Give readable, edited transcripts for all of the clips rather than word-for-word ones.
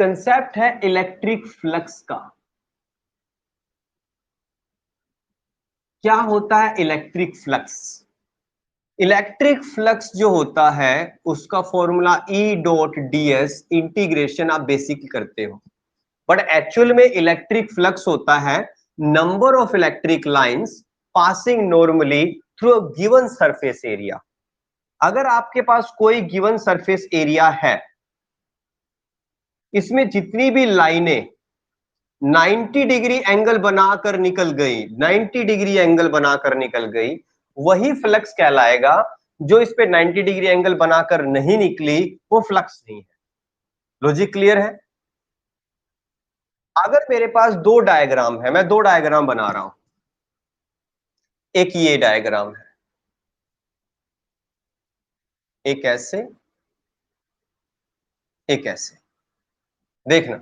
Concept है electric flux का। क्या होता है इलेक्ट्रिक फ्लक्स? इलेक्ट्रिक फ्लक्स जो होता है उसका formula E dot D S integration आप बेसिक करते हो, बट एक्चुअल में इलेक्ट्रिक फ्लक्स होता है number of electric lines passing normally through a given surface area. अगर आपके पास कोई गिवन सरफेस एरिया है, इसमें जितनी भी लाइनें 90 डिग्री एंगल बनाकर निकल गई, 90 डिग्री एंगल बनाकर निकल गई, वही फ्लक्स कहलाएगा। जो इस पे 90 डिग्री एंगल बनाकर नहीं निकली वो फ्लक्स नहीं है। लॉजिक क्लियर है? अगर मेरे पास दो डायग्राम है, मैं दो डायग्राम बना रहा हूं, एक ये डायग्राम है, एक ऐसे, एक ऐसे। देखना,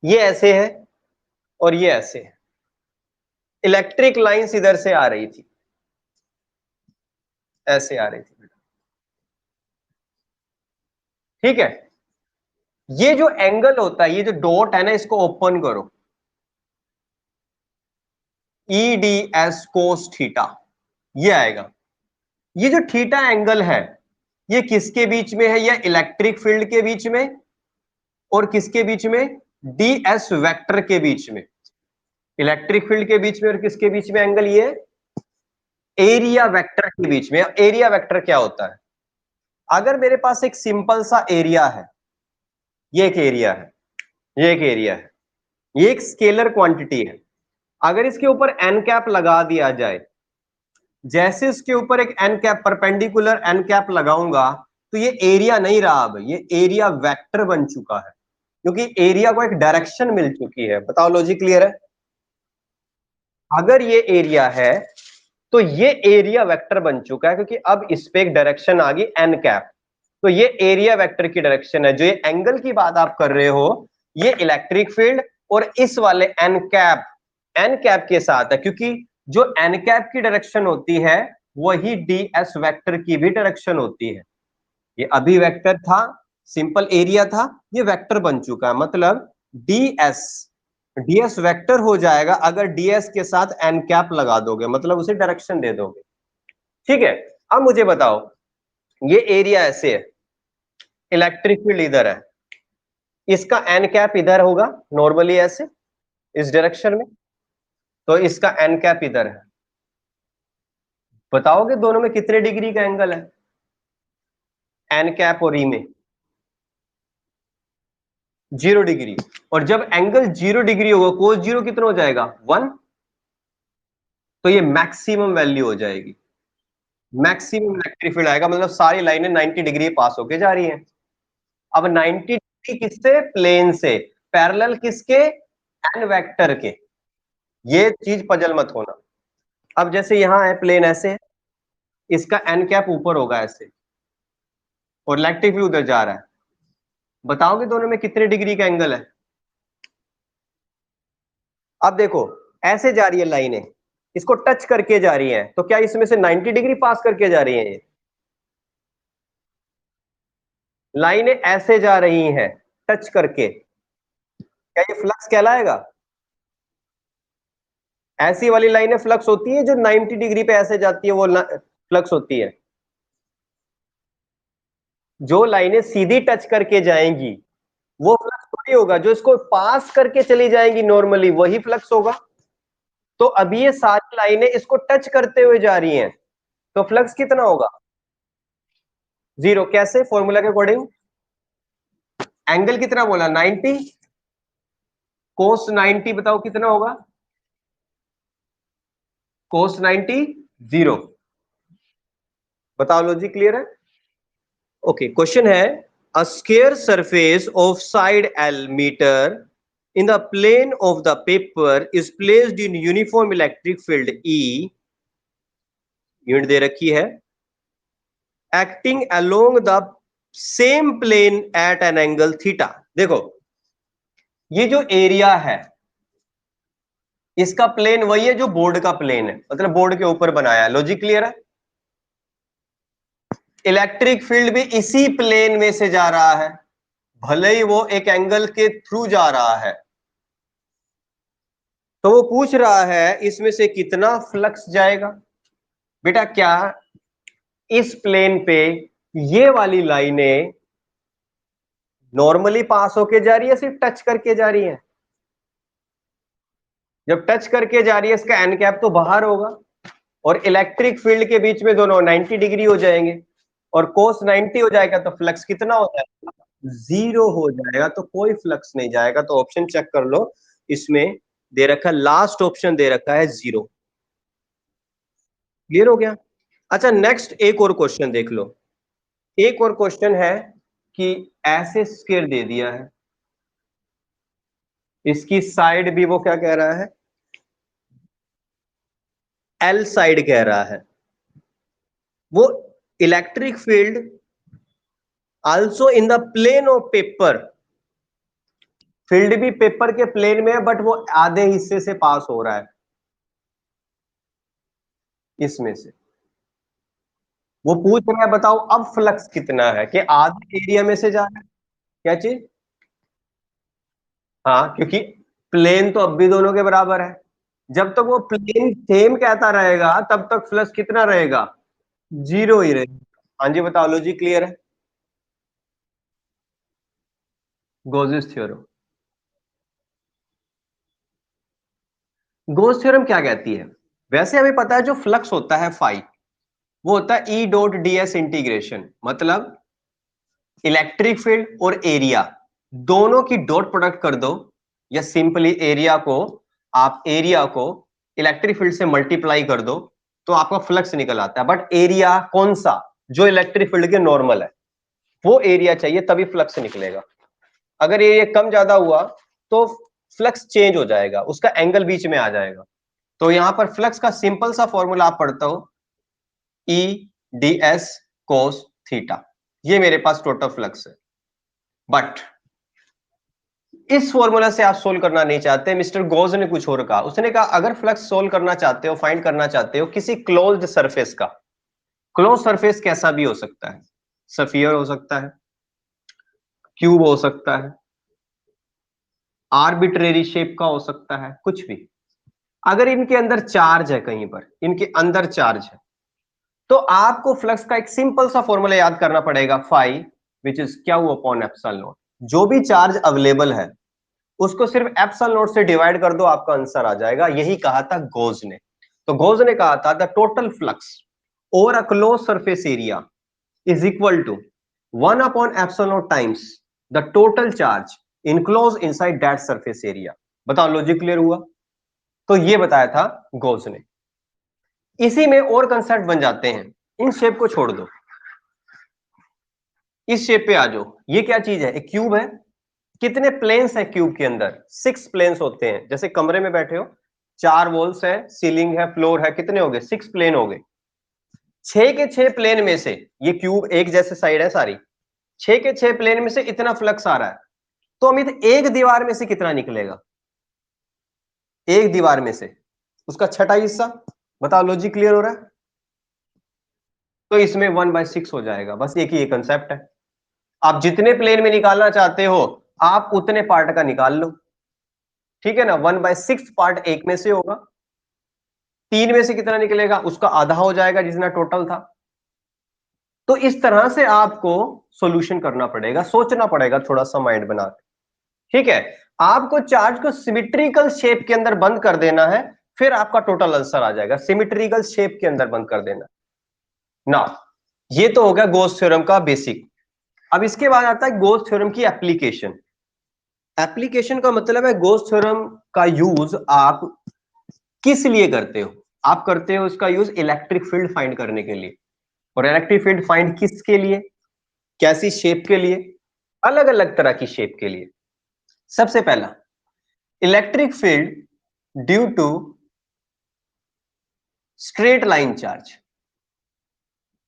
ये ऐसे है और ये ऐसे है। इलेक्ट्रिक लाइंस इधर से आ रही थी, ऐसे आ रही थी, ठीक है। ये जो एंगल होता है, ये जो डॉट है ना, इसको ओपन करो, E D S cos theta, ये आएगा। ये जो थीटा एंगल है ये किसके बीच में है? ये इलेक्ट्रिक फील्ड के बीच में और किसके बीच में? डी एस वेक्टर के बीच में। इलेक्ट्रिक फील्ड के बीच में और किसके बीच में एंगल? ये एरिया वेक्टर के बीच में। एरिया वेक्टर क्या होता है? अगर मेरे पास एक सिंपल सा एरिया है, ये एक एरिया है, ये एक एरिया है, ये एक स्केलर क्वांटिटी है। अगर इसके ऊपर एन कैप लगा दिया जाए, जैसे इसके ऊपर एक n cap, perpendicular n cap लगाऊंगा, तो ये एरिया नहीं रहा, अब ये एरिया वेक्टर बन चुका है, क्योंकि एरिया को एक डायरेक्शन मिल चुकी है। बताओ लॉजिक क्लियर है? अगर ये एरिया है तो ये एरिया वेक्टर बन चुका है, क्योंकि अब इस पे एक डायरेक्शन आ गई एन कैप, तो ये एरिया वेक्टर की डायरेक्शन है। जो ये एंगल की बात आप कर रहे हो, ये इलेक्ट्रिक फील्ड और इस वाले एन कैप के साथ है, क्योंकि जो एन कैप की डायरेक्शन होती है वही डी एस वेक्टर की भी डायरेक्शन होती है। ये अभी वेक्टर था, सिंपल एरिया था, ये वेक्टर बन चुका है। मतलब डीएस वेक्टर हो जाएगा अगर डीएस के साथ एन कैप लगा दोगे, मतलब उसे डायरेक्शन दे दोगे, ठीक है। अब मुझे बताओ, ये एरिया ऐसे है, इलेक्ट्रिक फील्ड इधर है, इसका एन कैप इधर होगा नॉर्मली ऐसे, इस डायरेक्शन में, तो इसका एन कैप इधर है। बताओगे दोनों में कितने डिग्री का एंगल है? एन कैप और ई में 0 डिग्री। और जब एंगल 0 डिग्री होगा, कोस जीरो कितना हो जाएगा? 1। तो ये मैक्सिमम वैल्यू हो जाएगी, मैक्सिमम इलेक्ट्रिक फील्ड आएगा, मतलब सारी लाइनें 90 डिग्री पास होके जा रही हैं। अब 90 डिग्री किससे? प्लेन से। पैरेलल किसके? एन वेक्टर के। ये चीज पजल मत होना। अब जैसे यहां है प्लेन ऐसे है, इसका एन कैप ऊपर होगा ऐसे, और इलेक्ट्रिक फील्ड उधर जा रहा है। बताओगे दोनों में कितने डिग्री का एंगल है? अब देखो, ऐसे जा रही है लाइनें, इसको टच करके जा रही हैं, तो क्या इसमें से 90 डिग्री पास करके जा रही हैं? ये लाइनें ऐसे जा रही हैं टच करके, क्या ये फ्लक्स कहलाएगा? ऐसी वाली लाइनें फ्लक्स होती है, जो 90 डिग्री पे ऐसे जाती है वो फ्लक्स होती है। जो लाइनें सीधी टच करके जाएंगी वो फ्लक्स थोड़ी होगा, जो इसको पास करके चली जाएंगी नॉर्मली वही फ्लक्स होगा। तो अभी ये सारी लाइनें इसको टच करते हुए जा रही हैं, तो फ्लक्स कितना होगा? 0। कैसे? फॉर्मूला के अकॉर्डिंग। एंगल कितना बोला? 90। कोस 90 बताओ कितना होगा? कोस 90 0। बताओ, लॉजिक क्लियर है? ओके, क्वेश्चन है, a square surface of side L metre in the plane of the paper is placed in uniform electric field E, unit दे रखी है, acting along the same plane at an angle theta। देखो, ये जो area है इसका plane वही है जो बोर्ड का प्लेन है, मतलब बोर्ड के ऊपर बनाया है। लॉजिक क्लियर है? इलेक्ट्रिक फील्ड भी इसी प्लेन में से जा रहा है, भले ही वो एक एंगल के थ्रू जा रहा है, तो वो पूछ रहा है इसमें से कितना फ्लक्स जाएगा। बेटा क्या इस प्लेन पे ये वाली लाइनें नॉर्मली पास होके जा रही है, सिर्फ टच करके जा रही है? जब टच करके जा रही है इसका एन कैप तो बाहर होगा, और इलेक्ट्रिक फील्ड के बीच में दोनों 90 डिग्री हो जाएंगे, और कोस 90 हो जाएगा, तो फ्लक्स कितना हो जाएगा? जीरो हो जाएगा, तो कोई फ्लक्स नहीं जाएगा। तो ऑप्शन चेक कर लो, इसमें दे रखा है, लास्ट ऑप्शन दे रखा है जीरो। क्लियर हो गया? अच्छा, नेक्स्ट एक और क्वेश्चन देख लो। एक और क्वेश्चन है कि ऐसे स्क्वायर दे दिया है, इसकी साइड भी वो क्या कह रहा है, एल साइड कह रहा है। वो electric field also in the plane of paper, field भी पेपर के प्लेन में है, बट वो आधे हिस्से से पास हो रहा है, इसमें से। वो पूछ रहा है बताओ अब फ्लक्स कितना है, कि आधे एरिया में से जा रहा है, क्या चीज? हाँ, क्योंकि प्लेन तो अब भी दोनों के बराबर है। जब तक वो प्लेन सेम कहता रहेगा तब तक फ्लक्स कितना रहेगा? जीरो ही रहेगा। हाँ जी, बताओ, लॉजिक क्लियर है? Gauss's theorem. गोस थ्योरम क्या कहती है? वैसे हमें पता है जो फ्लक्स होता है फाई, वो होता है E dot D S integration, मतलब इलेक्ट्रिक फील्ड और एरिया दोनों की डॉट प्रोडक्ट कर दो, या सिंपली एरिया को, आप एरिया को इलेक्ट्रिक फील्ड से मल्टीप्लाई कर दो, तो आपका फ्लक्स निकल आता है। बट एरिया कौन सा? जो इलेक्ट्रिक फील्ड के नॉर्मल है, वो एरिया चाहिए, तभी फ्लक्स निकलेगा। अगर ये कम ज्यादा हुआ तो फ्लक्स चेंज हो जाएगा, उसका एंगल बीच में आ जाएगा। तो यहां पर फ्लक्स का सिंपल सा फॉर्मूला आप पढ़ता हो, E D S cos theta, ये मेरे पास टोटल फ्लक्स है। बट इस फॉर्मूला से आप सोल्व करना नहीं चाहते, मिस्टर गोज ने कुछ और कहा। उसने कहा अगर फ्लक्स सोल्व करना चाहते हो, फाइंड करना चाहते हो किसी क्लोज्ड सरफेस का, क्लोज सरफेस कैसा भी हो सकता है, सफियर हो सकता है, क्यूब हो सकता है, आर्बिट्रेरी शेप का हो सकता है, कुछ भी। अगर इनके अंदर चार्ज है, कहीं पर इनके अंदर चार्ज है, तो आपको फ्लक्स का एक सिंपल सा फॉर्मूला याद करना पड़ेगा, phi which is q upon epsilon naught. जो भी चार्ज अवेलेबल है उसको सिर्फ एप्सिलॉन नॉट से डिवाइड कर दो, आपका आंसर आ जाएगा। यही कहा था गोज ने। तो गोज ने कहा था the total flux over a close surface area is equal to 1 upon epsilon naught times the total charge enclose inside that surface area. बताओ, लॉजिक क्लियर हुआ? तो ये बताया था गोज ने। इसी में और कंसेप्ट बन जाते हैं। इन शेप को छोड़ दो, इस शेप पे आ जाओ। ये क्या चीज है? एक क्यूब है। कितने प्लेन्स है क्यूब के अंदर? 6 प्लेन्स होते हैं। जैसे कमरे में बैठे हो, 4 वॉल्स है, सीलिंग है, फ्लोर है, कितने हो गए? 6 प्लेन हो गए। 6 के 6 प्लेन में से, ये क्यूब एक जैसे साइड है सारी, 6 के 6 प्लेन में से इतना फ्लक्स आ रहा है, तो अमित एक दीवार में से कितना निकलेगा? एक दीवार में से उसका छठा हिस्सा। बताओ, लॉजिक क्लियर हो रहा है? तो इसमें 1/6 हो जाएगा। बस एक ही कंसेप्ट है। आप जितने प्लेन में निकालना चाहते हो, आप उतने पार्ट का निकाल लो, ठीक है ना? 1/6 पार्ट एक में से होगा, 3 में से कितना निकलेगा? उसका आधा हो जाएगा जितना टोटल था। तो इस तरह से आपको सॉल्यूशन करना पड़ेगा, सोचना पड़ेगा थोड़ा सा माइंड बना के, ठीक है? आपको चार्ज को सिमेट्रिकल शेप के अंदर बंद कर देना है, फिर आपका टोटल आंसर आ जाएगा। सिमेट्रिकल शेप के अंदर बंद कर देना ना। ये तो हो गया गोस थ्योरम का बेसिक। अब इसके बाद आता है गोस थ्योरम की एप्लीकेशन। एप्लीकेशन का मतलब है गोस थ्योरम का यूज आप किस लिए करते हो? आप करते हो इसका यूज इलेक्ट्रिक फील्ड फाइंड करने के लिए। और इलेक्ट्रिक फील्ड फाइंड किसके लिए? कैसी शेप के लिए? अलग अलग तरह की शेप के लिए। सबसे पहला, electric field due to straight line charge.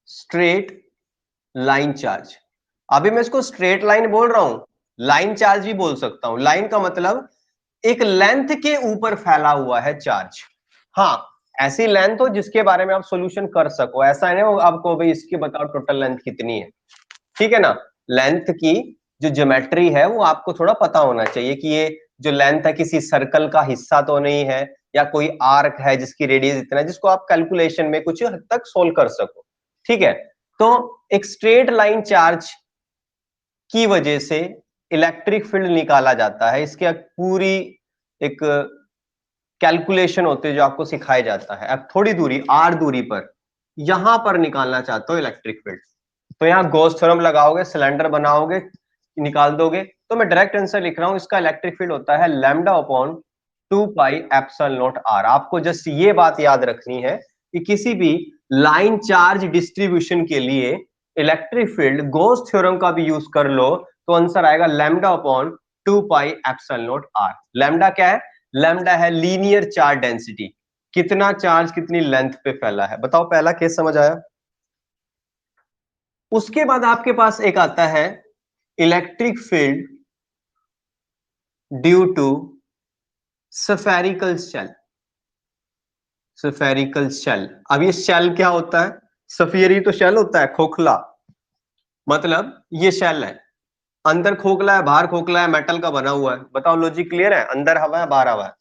Straight line charge, अभी मैं इसको स्ट्रेट लाइन बोल रहा हूं, लाइन चार्ज भी बोल सकता हूं। लाइन का मतलब एक लेंथ के ऊपर फैला हुआ है चार्ज। हाँ, ऐसी लेंथ हो जिसके बारे में आप सॉल्यूशन कर सको। ऐसा है ना आपको भाई इसकी बताओ टोटल लेंथ कितनी है, ठीक है ना? लेंथ की जो ज्योमेट्री है वो आपको थोड़ा पता होना चाहिए कि ये जो लेंथ है किसी सर्कल का हिस्सा तो नहीं है, या कोई आर्क है जिसकी रेडियस इतना है, जिसको आप कैलकुलेशन में कुछ हद तक सोल्व कर सको। ठीक है, तो एक स्ट्रेट लाइन चार्ज की वजह से इलेक्ट्रिक फील्ड निकाला जाता है, इसकी पूरी एक कैलकुलेशन होती है जो आपको सिखाया जाता है। अब थोड़ी दूरी r दूरी पर यहां पर निकालना चाहते हो इलेक्ट्रिक फील्ड, तो यहाँ गॉस थ्योरम लगाओगे, सिलेंडर बनाओगे, निकाल दोगे। तो मैं डायरेक्ट आंसर लिख रहा हूं, इसका इलेक्ट्रिक फील्ड होता है lambda upon 2 pi epsilon not r। आपको जस्ट ये बात याद रखनी है कि किसी भी लाइन चार्ज डिस्ट्रीब्यूशन के लिए इलेक्ट्रिक फील्ड गॉस थ्योरम का भी यूज कर लो तो आंसर आएगा lambda upon 2 pi epsilon not r। Lambda क्या है? लैम्डा है लीनियर चार्ज डेंसिटी, कितना चार्ज कितनी लेंथ पे फैला है। बताओ पहला केस समझ आया? उसके बाद आपके पास एक आता है electric field due to spherical shell. Spherical shell, अब ये शेल क्या होता है? स्फीयर ही तो शेल होता है, खोखला। मतलब ये शेल है, अंदर खोखला है बाहर खोखला है, मेटल का बना हुआ है। बताओ लॉजिक क्लियर है? अंदर हवा है बाहर हवा है।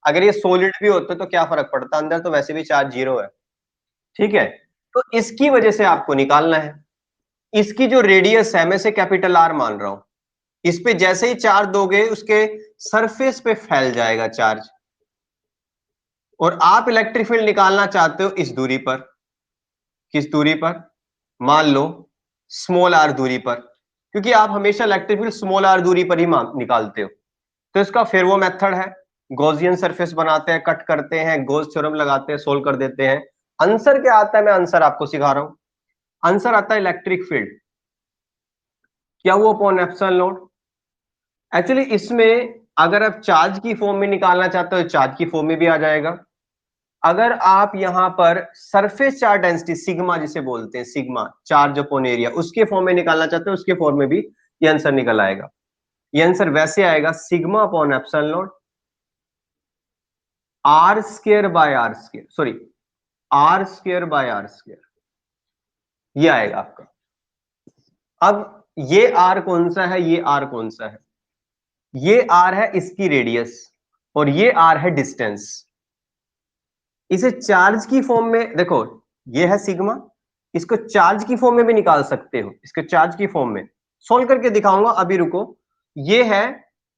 अगर ये सॉलिड भी होता तो क्या फर्क पड़ता, अंदर तो वैसे भी चार्ज जीरो है। ठीक है, तो इसकी वजह से आपको निकालना है। इसकी जो रेडियस है, मैं से कैपिटल आर मान रहा हूं, इस पे जैसे ही चार्ज दोगे उसके सरफेस पे फैल जाएगा चार्ज, और आप इलेक्ट्रिक फील्ड निकालना चाहते हो इस दूरी पर। किस दूरी पर? मान लो स्मॉल आर दूरी पर, क्योंकि आप हमेशा इलेक्ट्रिक फील्ड स्मॉल आर दूरी पर ही निकालते हो। तो इसका फिर वो मेथड है, गॉसियन सरफेस बनाते हैं, कट करते हैं, गॉस थ्योरम लगाते हैं, सोल्व कर देते हैं। आंसर क्या आता है? मैं आंसर आपको सिखा रहा हूं। आंसर आता है इलेक्ट्रिक फील्ड क्या वो अपॉन एप्सिलॉन नॉट। एक्चुअली इसमें अगर आप चार्ज की फॉर्म में निकालना चाहते हो तो चार्ज की फॉर्म में भी आ जाएगा। अगर आप यहां पर सरफेस चार्ज डेंसिटी सिग्मा जिसे बोलते हैं, सिग्मा चार्ज अपॉन एरिया, उसके फॉर्म में निकालना चाहते हो उसके फॉर्म में भी ये आंसर निकल आएगा। ये आंसर वैसे आएगा sigma upon epsilon naught R square by R square, sorry R square by R square, ये आएगा आपका। अब ये आर कौन सा है, ये आर कौन सा है? ये आर है इसकी रेडियस और ये आर है डिस्टेंस। इसे चार्ज की फॉर्म में देखो, ये है सिग्मा, इसको चार्ज की फॉर्म में भी निकाल सकते हो। इसको चार्ज की फॉर्म में सोल्व करके दिखाऊंगा, अभी रुको। ये है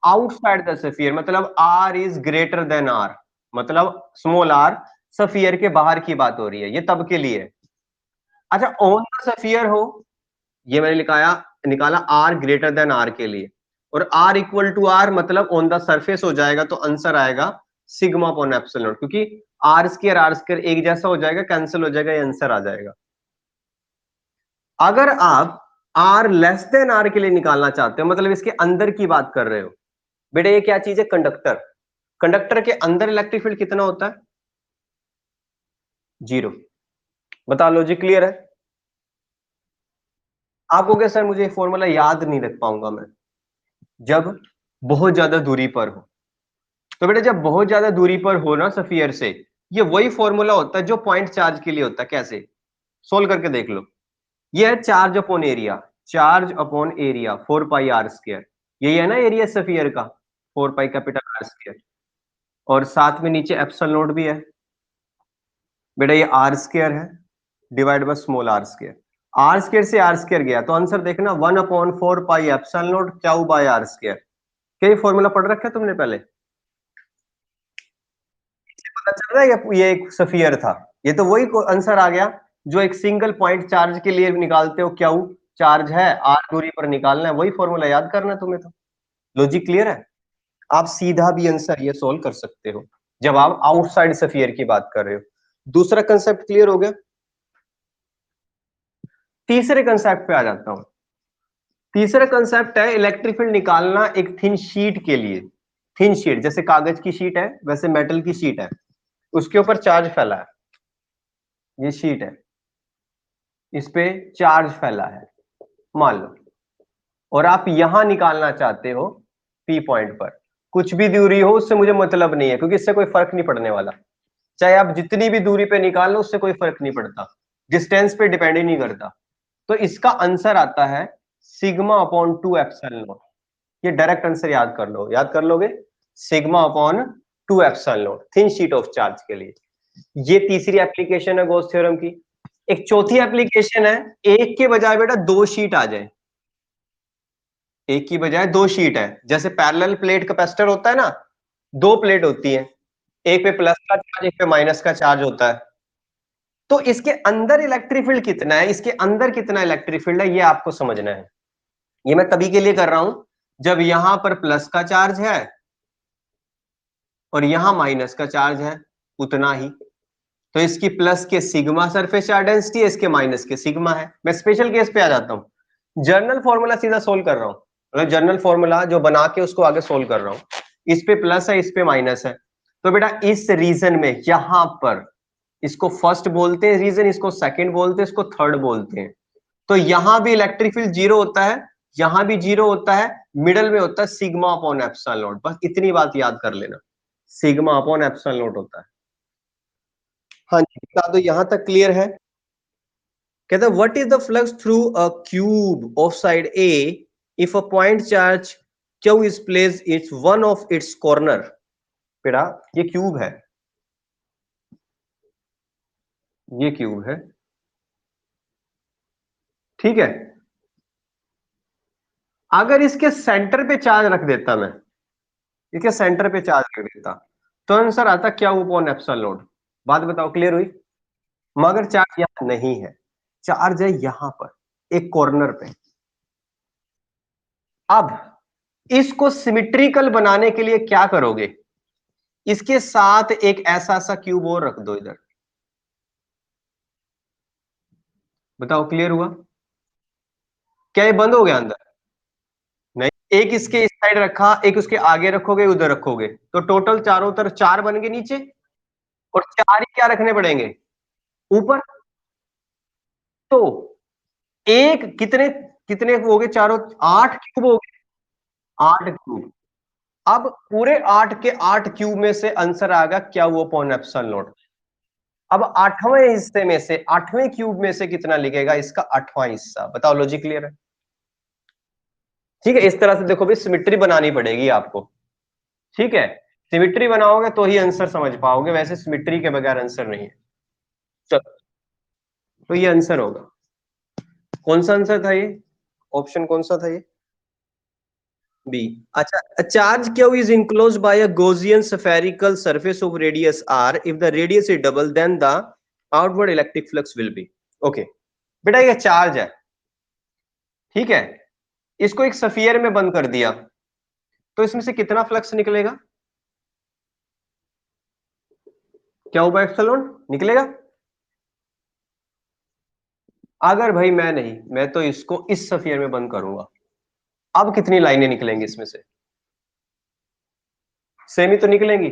आउटसाइड द स्फीयर, मतलब R is greater than R, मतलब स्मॉल आर स्फीयर के बाहर की बात हो रही है, ये तब के लिए। अच्छा ऑन द स्फीयर हो, ये मैंने निकाला आर ग्रेटर देन आर के लिए, और आर इक्वल टू आर मतलब ऑन द सरफेस हो जाएगा, तो आंसर आएगा सिग्मा अपॉन एप्सिलॉन, क्योंकि आर स्क्वायर एक जैसा हो जाएगा, कैंसिल हो जाएगा, ये आंसर आ जाएगा। अगर आप आर लेस देन आर के लिए निकालना चाहते हो, मतलब इसके अंदर की बात कर रहे हो, बेटा ये क्या चीज है? कंडक्टर। कंडक्टर के अंदर इलेक्ट्रिक फील्ड कितना होता है? जीरो। बता, लॉजिक क्लियर है? आप कहोगे सर मुझे फॉर्मूला याद नहीं रख पाऊंगा मैं। जब बहुत ज्यादा दूरी पर हो, तो बेटा जब बहुत ज्यादा दूरी पर हो ना स्फीयर से, ये वही फॉर्मूला होता है जो पॉइंट चार्ज के लिए होता है। कैसे? सोल्व करके देख लो। ये है charge upon area, charge upon area 4 pi R square, यही है ना एरिया स्फीयर का, 4 पाई कैपिटल आर स्क्वायर, और साथ में नीचे एप्सिलॉन नॉट भी है। बेटा ये आर स्क्वायर है divide by small R square, R square से आर स्क्वायर गया तो आंसर देखना 1 upon 4 pi epsilon naught q by R square. क्या ये फॉर्मूला पढ़ रखा है तुमने पहले? पता चल रहा है ये एक स्फीयर था, ये तो वही आंसर आ गया जो एक सिंगल पॉइंट चार्ज के लिए निकालते हो। क्या चार्ज है आर दूरी पर निकालना है, वही फॉर्मूला याद करना है तुम्हें। तो लॉजिक क्लियर है? आप सीधा भी आंसर ये सोल्व कर सकते हो जब आप आउटसाइड स्फीयर की बात कर रहे हो। दूसरा कंसेप्ट क्लियर हो गया? तीसरे कंसेप्ट पे आ जाता हूं। तीसरा कंसेप्ट है इलेक्ट्रिक फील्ड निकालना एक थिन शीट के लिए। थिन शीट जैसे कागज की शीट है, वैसे मेटल की शीट है, उसके ऊपर चार्ज फैला है, ये शीट है, इस पे चार्ज फैला है मान लो, और आप यहां निकालना चाहते हो पी पॉइंट पर। कुछ भी दूरी हो उससे मुझे मतलब नहीं है, क्योंकि इससे कोई फर्क नहीं पड़ने वाला। चाहे आप जितनी भी दूरी पे निकाल लो उससे कोई फर्क नहीं पड़ता, डिस्टेंस पे डिपेंड ही नहीं करता। तो इसका आंसर आता है सिग्मा अपॉन 2 एप्सिलॉन नॉट। ये डायरेक्ट आंसर याद कर लो, याद कर लोगे, sigma upon 2 epsilon not thin sheet of charge के लिए। ये तीसरी एप्लीकेशन है गॉस थ्योरम की। एक चौथी एप्लीकेशन है, एक के बजाय बेटा दो शीट आ जाए, एक की बजाय दो शीट है। जैसे पैरेलल प्लेट कैपेसिटर होता है ना, दो प्लेट होती है, एक पे प्लस का चार्ज एक पे माइनस का चार्ज होता है। तो इसके अंदर इलेक्ट्रिक फील्ड कितना है, इसके अंदर कितना इलेक्ट्रिक फील्ड है, ये आपको समझना है। ये मैं तभी के लिए कर रहा हूं जब यहां पर प्लस का चार्ज है और यहां माइनस का चार्ज है, उतना ही। तो इसकी प्लस के सिग्मा सरफेस चार्ज डेंसिटी है, इसके माइनस के सिग्मा है। मैं स्पेशल केस पे आ जाता हूं, जर्नल फॉर्मूला सीधा सोल्व कर रहा हूं, मतलब जर्नल फॉर्मूला जो बना के उसको आगे सोल्व कर रहा हूं। इस पे प्लस है, इस पे माइनस है। तो बेटा इस रीजन में यहां पर इसको फर्स्ट बोलते हैं रीजन, इसको सेकंड बोलते हैं, इसको थर्ड बोलते हैं। तो यहां भी इलेक्ट्रिक फील्ड जीरो होता है, यहां भी जीरो होता है, मिडल में होता है सिग्मा अपॉन एप्सिलॉन नॉट। बस इतनी बात याद कर लेना, सिग्मा अपॉन एप्सिलॉन नॉट होता है। हाँ जी, बता दो यहां तक क्लियर है। कहता है what is the flux through a cube of side A if a point charge Q is placed it's one of its corner. बेटा ये क्यूब है, ये क्यूब है, ठीक है। अगर इसके सेंटर पे चार्ज रख देता मैं, इसके सेंटर पे चार्ज रख देता, तो आंसर आता क्या अपॉन एप्सिलॉन नॉट। बात बताओ क्लियर हुई। मगर चार्ज यहां नहीं है, चार्ज है यहां पर एक कॉर्नर पे। अब इसको सिमिट्रिकल बनाने के लिए क्या करोगे, इसके साथ एक ऐसा सा क्यूब और रख दो इधर। बताओ क्लियर हुआ। क्या ये बंद हो गया अंदर? नहीं, एक इसके इस साइड रखा, एक उसके आगे रखोगे, उधर रखोगे, तो टोटल चारों तरफ चार बन गए नीचे, और चार ही क्या रखने पड़ेंगे ऊपर। तो एक कितने कितने हो गए चारों, आठ क्यूब हो गए, आठ क्यूब। अब पूरे आठ के आठ क्यूब में से आंसर आ गया क्या वो अपॉन एप्सिलॉन नॉट। अब आठवें हिस्से में से, आठवें क्यूब में से कितना लिखेगा, इसका आठवां हिस्सा। बताओ लॉजिक क्लियर है। ठीक है, इस तरह से देखो भाई, सिमिट्री बनानी पड़ेगी आपको। ठीक है, सिमिट्री बनाओगे तो ही आंसर समझ पाओगे, वैसे सिमिट्री के बगैर आंसर नहीं है। चलो, तो ये आंसर होगा। कौन सा आंसर था ये, ऑप्शन कौन सा था ये, बी। अच्छा, a charge q is enclosed by a Gaussian spherical surface of radius r. If the radius is double, then the outward electric flux will be. Okay, बेटा ये चार्ज है, ठीक है, इसको एक सफियर में बंद कर दिया, तो इसमें से कितना फ्लक्स निकलेगा, क्या होगा, एप्सिलॉन निकलेगा। अगर भाई मैं नहीं, मैं तो इसको इस सफियर में बंद करूंगा, अब कितनी लाइनें निकलेंगी इसमें से, सेम ही तो निकलेंगी।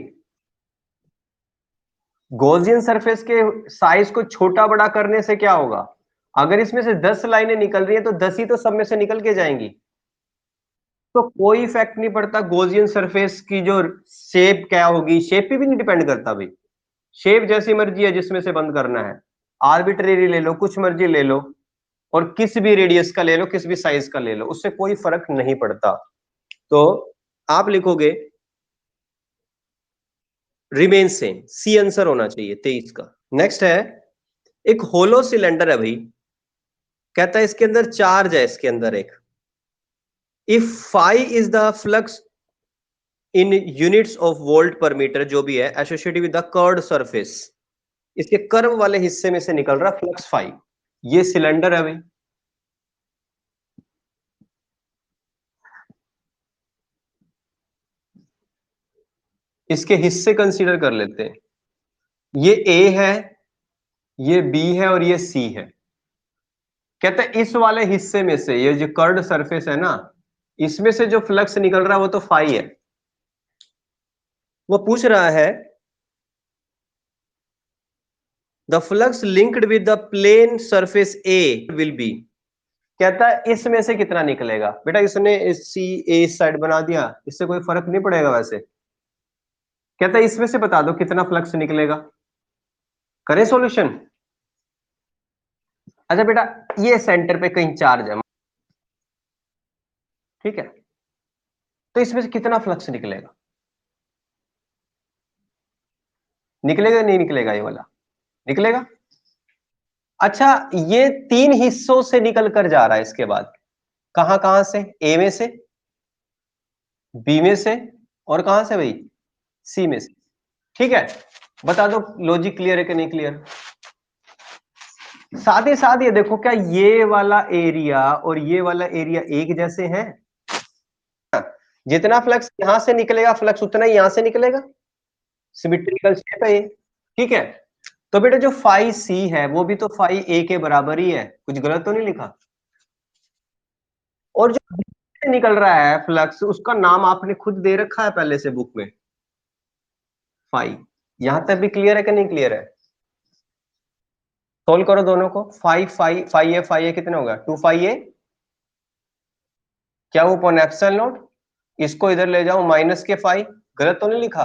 गॉसियन सरफेस के साइज को छोटा बड़ा करने से क्या होगा, अगर इसमें से 10 लाइनें निकल रही है तो 10 ही तो सब में से निकल के जाएंगी। तो कोई इफेक्ट नहीं पड़ता गॉसियन सरफेस की जो शेप क्या होगी, शेप पे भी नहीं डिपेंड करता भाई। शेप जैसी मर्जी है जिसमें से बंद करना है, आर्बिट्रेरी ले लो, कुछ मर्जी ले लो, और किस भी रेडियस का ले लो, किस भी साइज का ले लो, उससे कोई फर्क नहीं पड़ता। तो आप लिखोगे रिमेन सेम, सी आंसर होना चाहिए 23 का। नेक्स्ट है, एक होलो सिलेंडर है भाई, कहता है इसके अंदर चार्ज है, इसके अंदर एक, if phi is the flux in units of volt पर मीटर, जो भी है, associated with the curved surface, इसके कर्व वाले हिस्से में से निकल रहा फ्लक्स फाई। ये सिलेंडर है भाई, इसके हिस्से कंसीडर कर लेते हैं, ये ए है, ये बी है, और ये सी है। कहते हैं इस वाले हिस्से में से, ये जो कर्व्ड सरफेस है ना, इसमें से जो फ्लक्स निकल रहा है वो तो फाई है। वो पूछ रहा है the flux linked with the plane surface A will be. कहता है इसमें से कितना निकलेगा। बेटा इसने सी ए इस साइड बना दिया, इससे कोई फर्क नहीं पड़ेगा वैसे। कहता है इसमें से बता दो कितना फ्लक्स निकलेगा, करें सॉल्यूशन। अच्छा बेटा, ये सेंटर पे कहीं चार्ज है, ठीक है, तो इसमें से कितना फ्लक्स निकलेगा? निकलेगा नहीं निकलेगा? ये वाला निकलेगा। अच्छा, ये 3 हिस्सों से निकल कर जा रहा है, इसके बाद कहां कहां से? ए में से, बी में से, और कहां से भाई? सी में से। ठीक है, बता दो लॉजिक क्लियर है कि नहीं क्लियर? साथ ही साथ ये देखो, क्या ये वाला एरिया और ये वाला एरिया एक जैसे हैं? जितना फ्लक्स यहां से निकलेगा, फ्लक्स उतना ही यहां से निकलेगा। सिमिट्रिकल शेप है ये। ठीक है, तो बेटा जो फाई सी है वो भी तो फाई ए के बराबर ही है, कुछ गलत तो नहीं लिखा? और जो से निकल रहा है फ्लक्स, उसका नाम आपने खुद दे रखा है पहले से बुक में, फाई। यहां तक भी क्लियर है कि नहीं क्लियर है? सोल्व करो दोनों को। फाई ए कितने होगा? 2 फाई ए, क्या वो अपॉन एप्सिलॉन नॉट। इसको इधर ले जाओ, माइनस के फाई, गलत तो नहीं लिखा?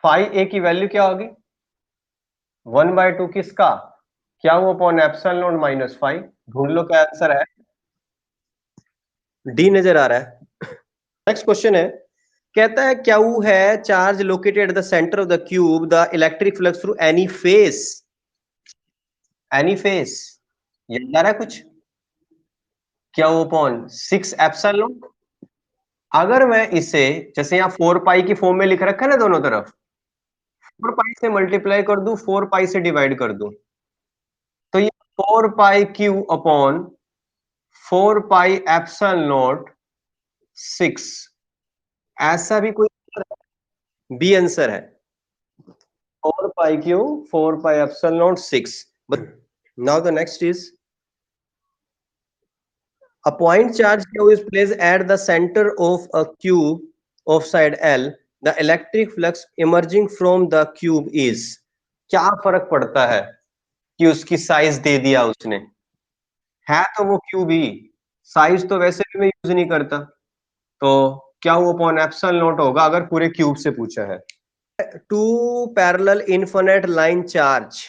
फाई ए की वैल्यू क्या होगी? 1/2 किसका? क्या वो upon epsilon naught minus phi. ढूंढ लो क्या आंसर है। डी नजर आ रहा है। नेक्स्ट क्वेश्चन है, कहता है क्या वो है charge located at the centre of the cube, the electric flux through any face. Any face याद आ रहा है कुछ? क्या वो अपॉन 6 एप्सिलॉन नॉट। अगर मैं इसे, जैसे यहाँ 4 पाई की फॉर्म में लिख रखा है ना दोनों तरफ, 4 पाई से मल्टीप्लाई कर दूं, 4 पाई से डिवाइड कर दूं, तो ये 4 pi q upon 4 pi epsilon naught 6, ऐसा भी कोई? बी आंसर है। 4 pi q 4 pi epsilon naught 6। But now the next is, a point charge q is placed at the center of a cube of side L. The electric flux emerging from the cube is, क्या फर्क पड़ता है कि उसकी size दे दिया उसने? है तो वो क्यूब ही, साइज तो वैसे भी मैं यूज नहीं करता, तो क्या वो अपॉन एप्सिलॉन नॉट होगा अगर पूरे क्यूब से पूछा है। Two parallel infinite line charge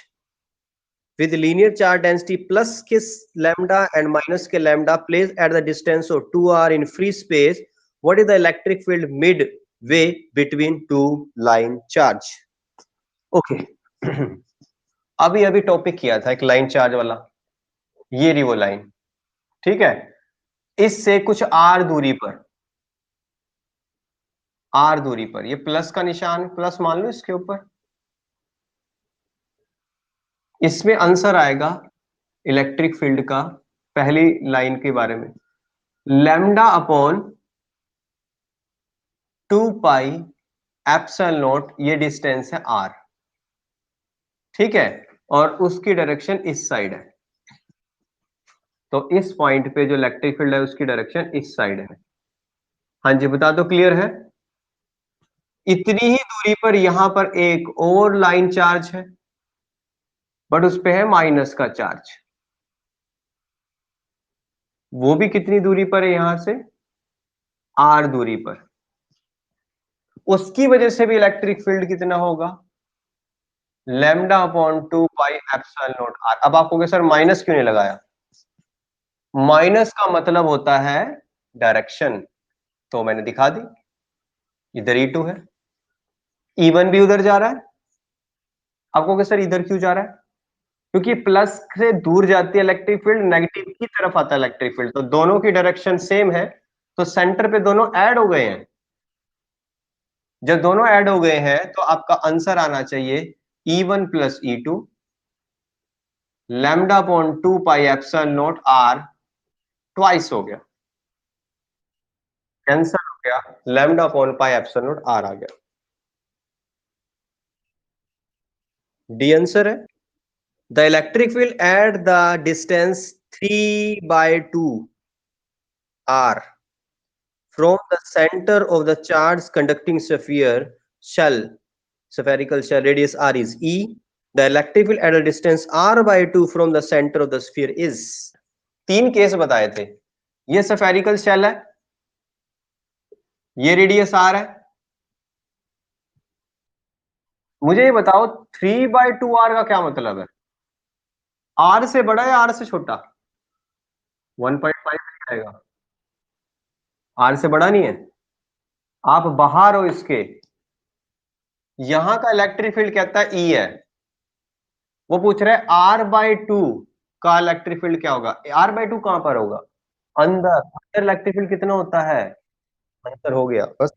with linear charge density plus k lambda and minus k lambda placed at the distance of 2r in free space, what is the electric field midway between two line charge? Okay okay. अभी अभी topic किया था एक line charge वाला, ये रही वो line. ठीक है, इससे कुछ आर दूरी पर, आर दूरी पर ये प्लस का निशान, प्लस मान लो इसके ऊपर, इसमें आंसर आएगा इलेक्ट्रिक फील्ड का पहली लाइन के बारे में, lambda upon 2 pi epsilon not, ये डिस्टेंस है आर। ठीक है, और उसकी डायरेक्शन इस साइड है, तो इस पॉइंट पे जो इलेक्ट्रिक फील्ड है उसकी डायरेक्शन इस साइड है। हाँ जी बता दो, क्लियर है? इतनी ही दूरी पर यहां पर एक और लाइन चार्ज है, बट उस पे है माइनस का चार्ज। वो भी कितनी दूरी पर है यहां से? आर दूरी पर। उसकी वजह से भी इलेक्ट्रिक फील्ड कितना होगा? Lambda upon 2 pi epsilon naught R. अब आप कहोगे सर माइनस क्यों नहीं लगाया? माइनस का मतलब होता है डायरेक्शन, तो मैंने दिखा दी, इधर E2 है, E1 भी उधर जा रहा है। आप कहोगे सर इधर क्यों जा रहा है? क्योंकि प्लस से दूर जाती है इलेक्ट्रिक फील्ड, नेगेटिव की तरफ आता है इलेक्ट्रिक फील्ड, तो दोनों की डायरेक्शन सेम है, तो सेंटर पे दोनों ऐड हो गए हैं। जब दोनों ऐड हो गए हैं तो आपका आंसर आना चाहिए E1 plus E2, lambda upon 2 pi epsilon naught r, twice हो गया, आंसर हो गया lambda upon pi epsilon naught r आ गया। डी आंसर है। The electric field at the distance 3/2 r from the center of the charge conducting sphere shell, spherical shell radius r is E. The electric field at a distance r/2 from the center of the sphere is, 3 case बताए थे। ये spherical shell है, ये radius r है। मुझे ये बताओ 3/2r का क्या मतलब है? r से बड़ा या r से छोटा? 1.5 आएगा? आर से बड़ा नहीं है? आप बाहर हो इसके, यहां का इलेक्ट्रिक फील्ड कहता है ई है, वो पूछ रहा है R/2 का इलेक्ट्रिक फील्ड क्या होगा। R/2 कहां पर होगा? अंदर। अंदर इलेक्ट्रिक फील्ड कितना होता है? अंदर हो गया बस।